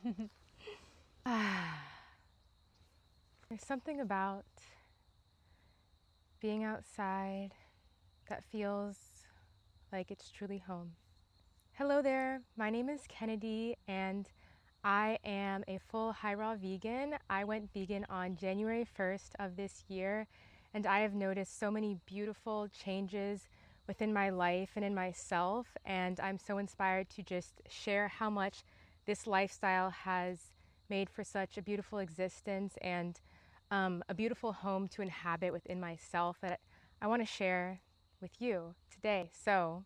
There's something about being outside that feels like it's truly home. Hello there, my name is Kennedy and I am a full high raw vegan. I went vegan on January 1st of this year, and I have noticed so many beautiful changes within my life and in myself, and I'm so inspired to just share how much this lifestyle has made for such a beautiful existence and a beautiful home to inhabit within myself that I want to share with you today. So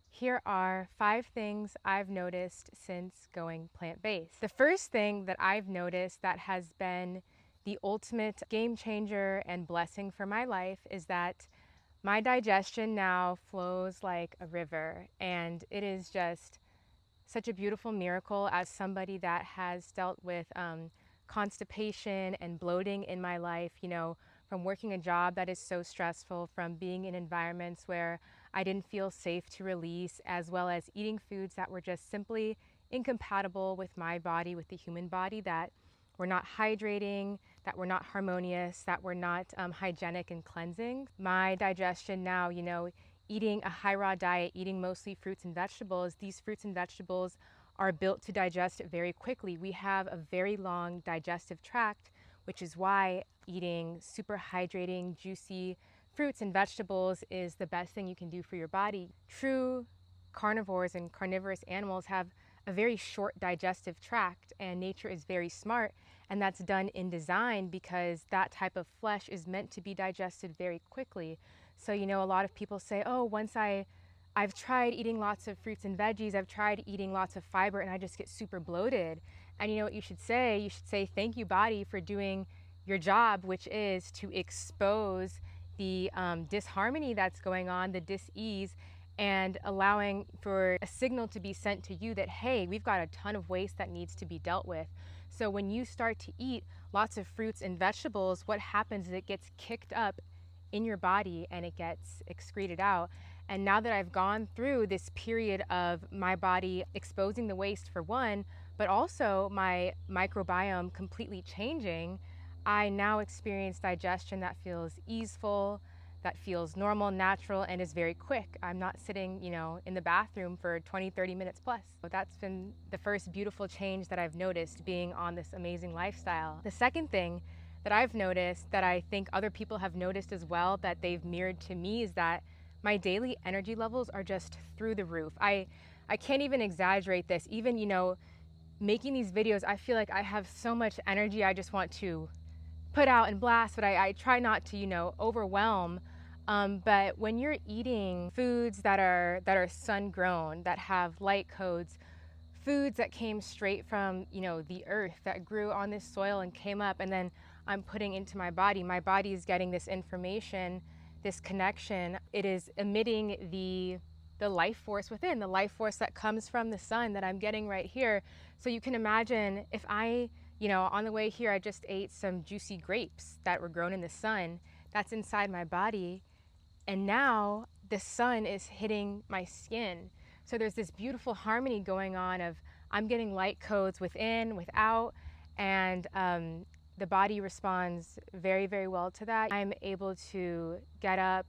here are 5 things I've noticed since going plant-based. The first thing that I've noticed that has been the ultimate game changer and blessing for my life is that my digestion now flows like a river, and it is just such a beautiful miracle as somebody that has dealt with constipation and bloating in my life, you know, from working a job that is so stressful, from being in environments where I didn't feel safe to release, as well as eating foods that were just simply incompatible with my body, with the human body, that were not hydrating, that were not harmonious, that were not hygienic and cleansing. My digestion now, you know, eating a high raw diet, eating mostly fruits and vegetables, these fruits and vegetables are built to digest very quickly. We have a very long digestive tract, which is why eating super hydrating, juicy fruits and vegetables is the best thing you can do for your body. True carnivores and carnivorous animals have a very short digestive tract, and nature is very smart, and that's done in design because that type of flesh is meant to be digested very quickly. So, you know, a lot of people say, oh, I've tried eating lots of fruits and veggies, I've tried eating lots of fiber, and I just get super bloated. And you know what you should say? You should say, thank you, body, for doing your job, which is to expose the disharmony that's going on, the dis-ease, and allowing for a signal to be sent to you that, hey, we've got a ton of waste that needs to be dealt with. So when you start to eat lots of fruits and vegetables, what happens is it gets kicked up in your body and it gets excreted out. And now that I've gone through this period of my body exposing the waste for one, but also my microbiome completely changing, I now experience digestion that feels easeful, that feels normal, natural, and is very quick. I'm not sitting, you know, in the bathroom for 20, 30 minutes plus. So that's been the first beautiful change that I've noticed being on this amazing lifestyle. The second thing that I've noticed that I think other people have noticed as well that they've mirrored to me is that my daily energy levels are just through the roof. I can't even exaggerate this. Even, you know, making these videos, I feel like I have so much energy I just want to put out and blast, but I try not to, you know, overwhelm. But when you're eating foods that are sun grown, that have light codes, foods that came straight from, you know, the earth, that grew on this soil and came up, and then I'm putting into my body is getting this information, this connection. It is emitting the life force within, the life force that comes from the sun that I'm getting right here. So you can imagine if you know, on the way here, I just ate some juicy grapes that were grown in the sun. That's inside my body. And now the sun is hitting my skin. So there's this beautiful harmony going on of I'm getting light codes within, without, and the body responds very, very well to that. I'm able to get up,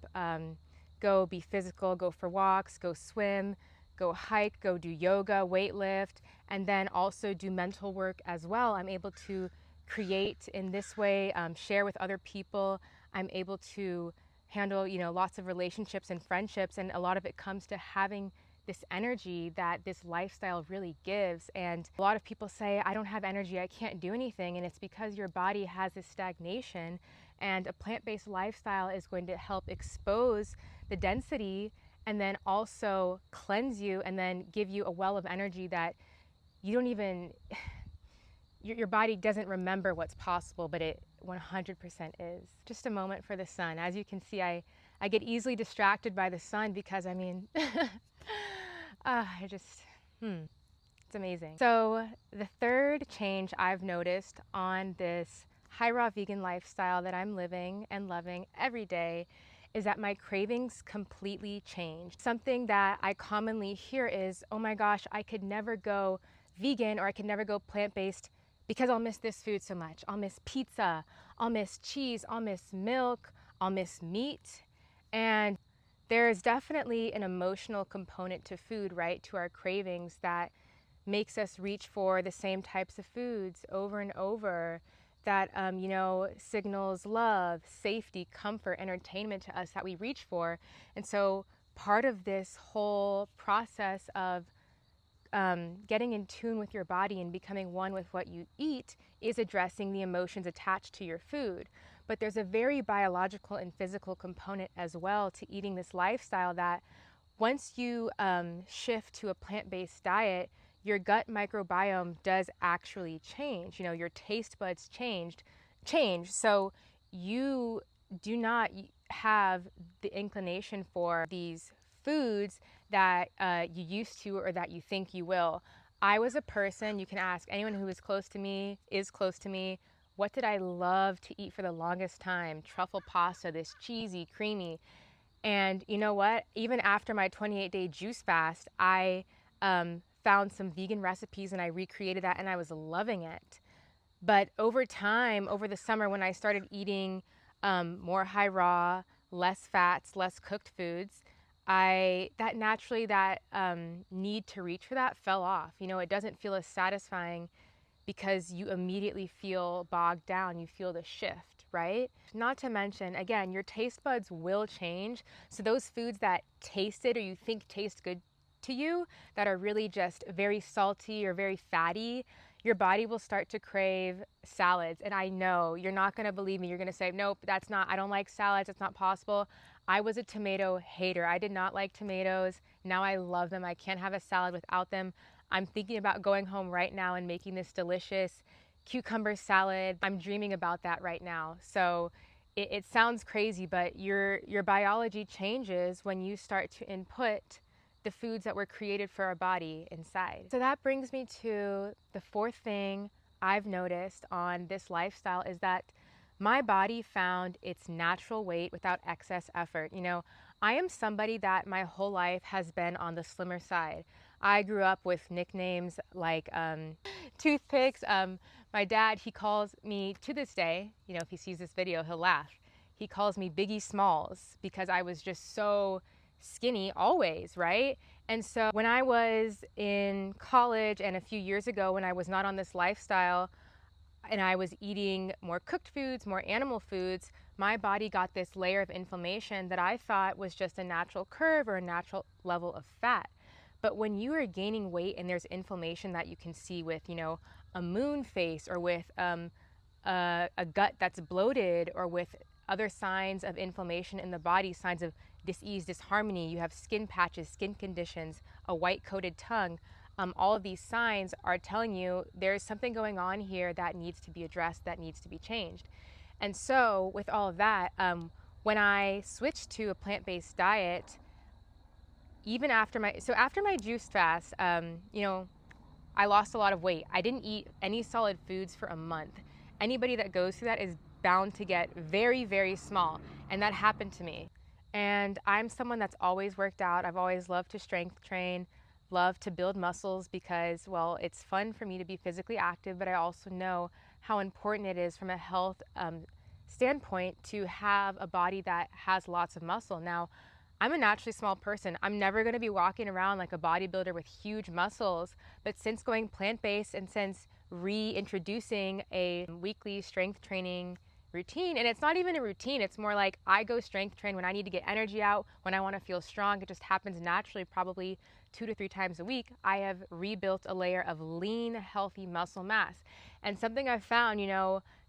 go be physical, go for walks, go swim, go hike, go do yoga, weight lift, and then also do mental work as well. I'm able to create in this way, share with other people. I'm able to handle, you know, lots of relationships and friendships, and a lot of it comes to having this energy that this lifestyle really gives. And a lot of people say, I don't have energy, I can't do anything, and it's because your body has this stagnation, and a plant-based lifestyle is going to help expose the density and then also cleanse you and then give you a well of energy that you don't even, your body doesn't remember what's possible, but it 100% is. Just a moment for the sun. As you can see, I get easily distracted by the sun because, I mean, it's amazing. So the third change I've noticed on this high raw vegan lifestyle that I'm living and loving every day is that my cravings completely changed. Something that I commonly hear is, oh my gosh, I could never go vegan or I can never go plant-based because I'll miss this food so much. I'll miss pizza, I'll miss cheese, I'll miss milk, I'll miss meat. And there's definitely an emotional component to food, right? To our cravings that makes us reach for the same types of foods over and over, that signals love, safety, comfort, entertainment to us that we reach for. And so part of this whole process of getting in tune with your body and becoming one with what you eat is addressing the emotions attached to your food. But there's a very biological and physical component as well to eating this lifestyle, that once you shift to a plant-based diet, your gut microbiome does actually change. Your taste buds change. So you do not have the inclination for these foods that you used to or that you think you will. I was a person, you can ask anyone who is close to me, what did I love to eat for the longest time? Truffle pasta, this cheesy, creamy. And you know what? Even after my 28-day juice fast, I found some vegan recipes and I recreated that and I was loving it. But over time, over the summer, when I started eating more high raw, less fats, less cooked foods, that need to reach for that fell off. It doesn't feel as satisfying because you immediately feel bogged down. You feel the shift, right? Not to mention, again, your taste buds will change. So those foods that tasted or you think taste good to you that are really just very salty or very fatty, your body will start to crave salads. And I know you're not going to believe me. You're going to say, nope, I don't like salads. It's not possible. I was a tomato hater. I did not like tomatoes. Now I love them. I can't have a salad without them. I'm thinking about going home right now and making this delicious cucumber salad. I'm dreaming about that right now. So it sounds crazy, but your biology changes when you start to input the foods that were created for our body inside. So that brings me to the fourth thing I've noticed on this lifestyle, is that my body found its natural weight without excess effort. I am somebody that my whole life has been on the slimmer side. I grew up with nicknames like toothpicks. My dad, he calls me to this day, if he sees this video, he'll laugh. He calls me Biggie Smalls because I was just so skinny always, right? And so when I was in college and a few years ago when I was not on this lifestyle and I was eating more cooked foods, more animal foods, my body got this layer of inflammation that I thought was just a natural curve or a natural level of fat. But when you are gaining weight and there's inflammation that you can see with, a moon face, or with a gut that's bloated, or with other signs of inflammation in the body, signs of dis-ease, disharmony, you have skin patches, skin conditions, a white coated tongue, all of these signs are telling you there's something going on here that needs to be addressed, that needs to be changed. And so with all of that, when I switched to a plant-based diet, even after my juice fast, I lost a lot of weight. I didn't eat any solid foods for a month. Anybody that goes through that is bound to get very, very small. And that happened to me. And I'm someone that's always worked out. I've always loved to strength train, love to build muscles because, well, it's fun for me to be physically active, but I also know how important it is from a health standpoint to have a body that has lots of muscle. Now, I'm a naturally small person. I'm never going to be walking around like a bodybuilder with huge muscles, but since going plant-based and since reintroducing a weekly strength training routine, and it's not even a routine, it's more like I go strength train when I need to get energy out, when I want to feel strong. It just happens naturally, probably 2 to 3 times a week. I have rebuilt a layer of lean, healthy muscle mass. And something I've found,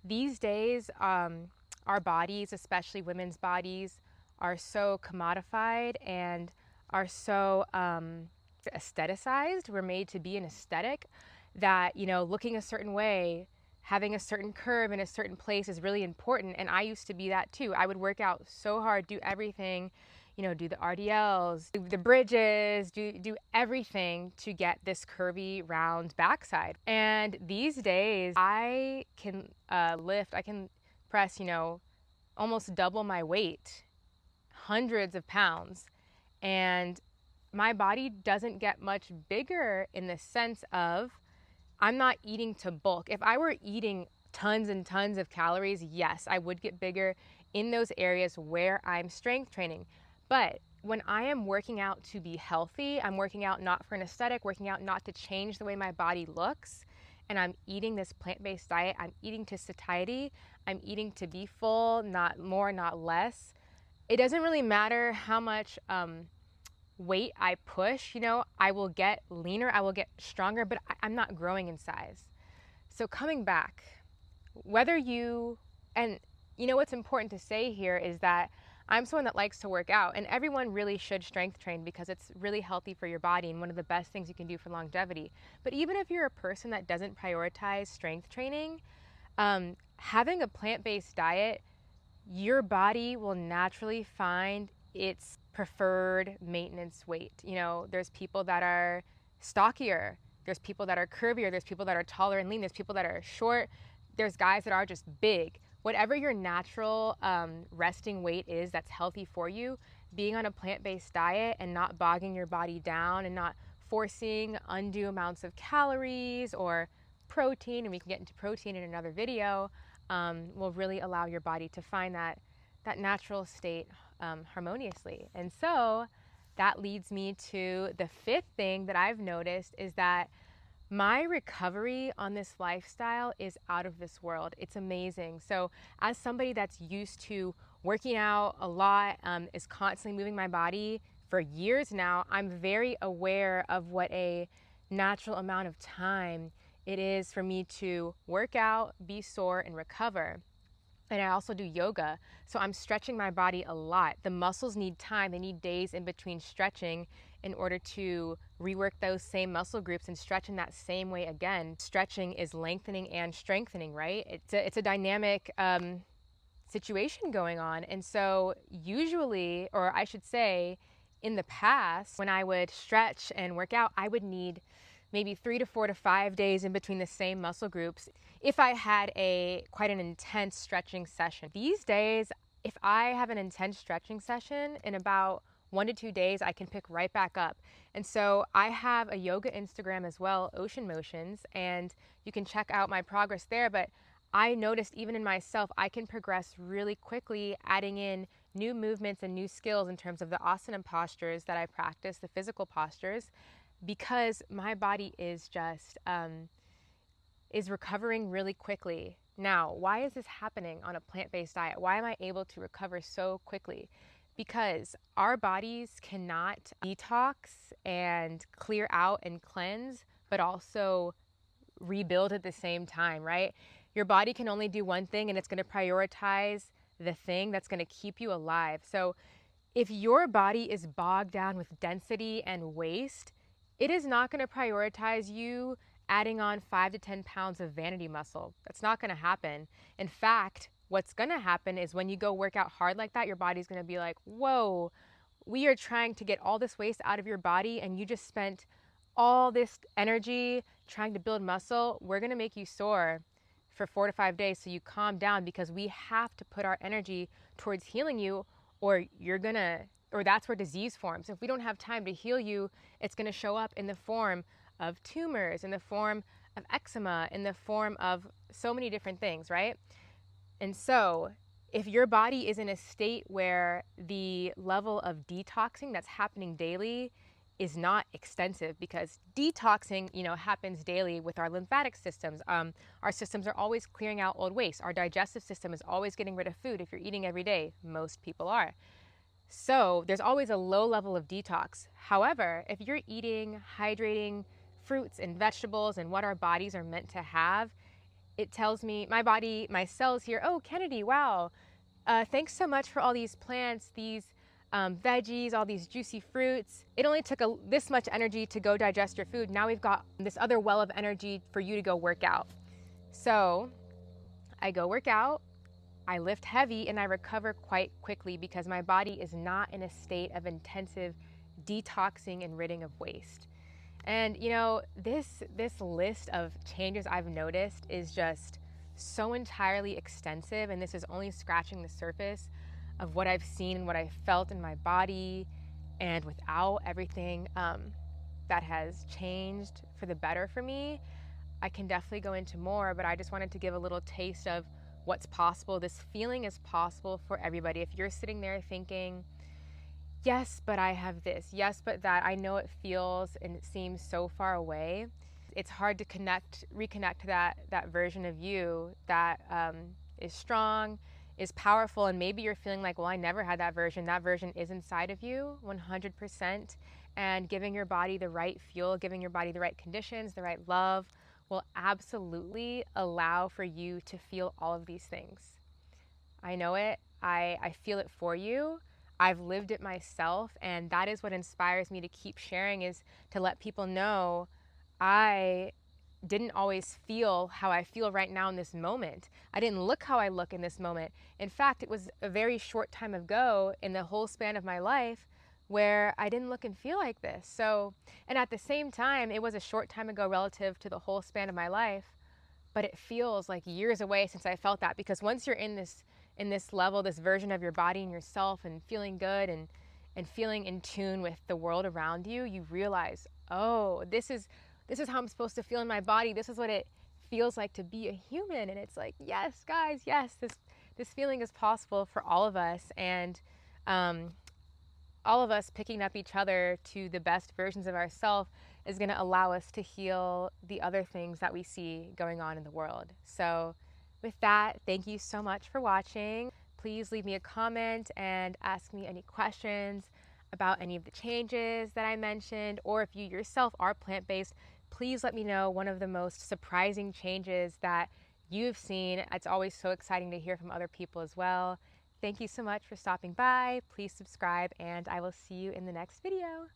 these days, our bodies, especially women's bodies, are so commodified and are so aestheticized. We're made to be an aesthetic that, looking a certain way, having a certain curve in a certain place is really important. And I used to be that too. I would work out so hard, do everything, do the RDLs, do the bridges, do everything to get this curvy, round backside. And these days I can I can press, almost double my weight, hundreds of pounds, and my body doesn't get much bigger in the sense of, I'm not eating to bulk. If I were eating tons and tons of calories, yes, I would get bigger in those areas where I'm strength training. But when I am working out to be healthy, I'm working out not for an aesthetic, working out not to change the way my body looks, and I'm eating this plant-based diet, I'm eating to satiety, I'm eating to be full, not more, not less. It doesn't really matter how much weight I push, I will get leaner, I will get stronger, but I'm not growing in size. So coming back, whether and what's important to say here is that I'm someone that likes to work out, and everyone really should strength train because it's really healthy for your body and one of the best things you can do for longevity. But even if you're a person that doesn't prioritize strength training, having a plant-based diet, your body will naturally find its preferred maintenance weight. There's people that are stockier, there's people that are curvier, there's people that are taller and lean, there's people that are short, there's guys that are just big. Whatever your natural resting weight is that's healthy for you, being on a plant-based diet and not bogging your body down and not forcing undue amounts of calories or protein, and we can get into protein in another video, will really allow your body to find that natural state harmoniously. And so that leads me to the fifth thing that I've noticed is that my recovery on this lifestyle is out of this world. It's amazing. So as somebody that's used to working out a lot, is constantly moving my body for years now, I'm very aware of what a natural amount of time it is for me to work out, be sore, and recover. And I also do yoga, so I'm stretching my body a lot. The muscles need time, they need days in between stretching in order to rework those same muscle groups and stretch in that same way again. Stretching is lengthening and strengthening, right? It's a dynamic situation going on. And so usually, or I should say, in the past, when I would stretch and work out, I would need maybe 3 to 4 to 5 days in between the same muscle groups if I had quite an intense stretching session. These days, if I have an intense stretching session, in about 1 to 2 days, I can pick right back up. And so I have a yoga Instagram as well, Ocean Motions, and you can check out my progress there. But I noticed even in myself, I can progress really quickly, adding in new movements and new skills in terms of the asana postures that I practice, the physical postures, because my body is just is recovering really quickly. Now, why is this happening on a plant-based diet? Why am I able to recover so quickly? Because our bodies cannot detox and clear out and cleanse, but also rebuild at the same time, right? Your body can only do one thing, and it's going to prioritize the thing that's going to keep you alive. So if your body is bogged down with density and waste, it is not going to prioritize you adding on 5 to 10 pounds of vanity muscle. That's not going to happen. In fact, what's going to happen is when you go work out hard like that, your body's going to be like, whoa, we are trying to get all this waste out of your body and you just spent all this energy trying to build muscle. We're going to make you sore for 4 to 5 days so you calm down, because we have to put our energy towards healing you, or that's where disease forms. If we don't have time to heal you, it's going to show up in the form of tumors, in the form of eczema, in the form of so many different things, right? And so if your body is in a state where the level of detoxing that's happening daily is not extensive, because detoxing, happens daily with our lymphatic systems. Our systems are always clearing out old waste. Our digestive system is always getting rid of food. If you're eating every day, most people are. So there's always a low level of detox. However, if you're eating hydrating fruits and vegetables and what our bodies are meant to have, it tells me, my cells here, oh, Kennedy, wow, thanks so much for all these plants, these veggies, all these juicy fruits. It only took this much energy to go digest your food. Now we've got this other well of energy for you to go work out. So I go work out, I lift heavy, and I recover quite quickly because my body is not in a state of intensive detoxing and ridding of waste. And this list of changes I've noticed is just so entirely extensive, and this is only scratching the surface of what I've seen and what I've felt in my body. And without everything that has changed for the better for me, I can definitely go into more, but I just wanted to give a little taste of what's possible. This feeling is possible for everybody. If you're sitting there thinking, yes, but I have this, yes, but that, I know it feels and it seems so far away. It's hard to reconnect to that version of you that is strong, is powerful, and maybe you're feeling like, well, I never had that version. That version is inside of you 100%. And giving your body the right fuel, giving your body the right conditions, the right love will absolutely allow for you to feel all of these things. I know it. I feel it for you. I've lived it myself, and that is what inspires me to keep sharing, is to let people know I didn't always feel how I feel right now in this moment. I didn't look how I look in this moment. In fact, it was a very short time ago in the whole span of my life where I didn't look and feel like this. So, and at the same time, it was a short time ago relative to the whole span of my life, but it feels like years away since I felt that, because once you're in this level, this version of your body and yourself, and feeling good and feeling in tune with the world around you, you realize, oh, this is how I'm supposed to feel in my body. This is what it feels like to be a human. And it's like, yes, guys, yes, this feeling is possible for all of us. And all of us picking up each other to the best versions of ourselves is going to allow us to heal the other things that we see going on in the world. So with that, thank you so much for watching. Please leave me a comment and ask me any questions about any of the changes that I mentioned, or if you yourself are plant-based, please let me know one of the most surprising changes that you've seen. It's always so exciting to hear from other people as well. Thank you so much for stopping by. Please subscribe, and I will see you in the next video.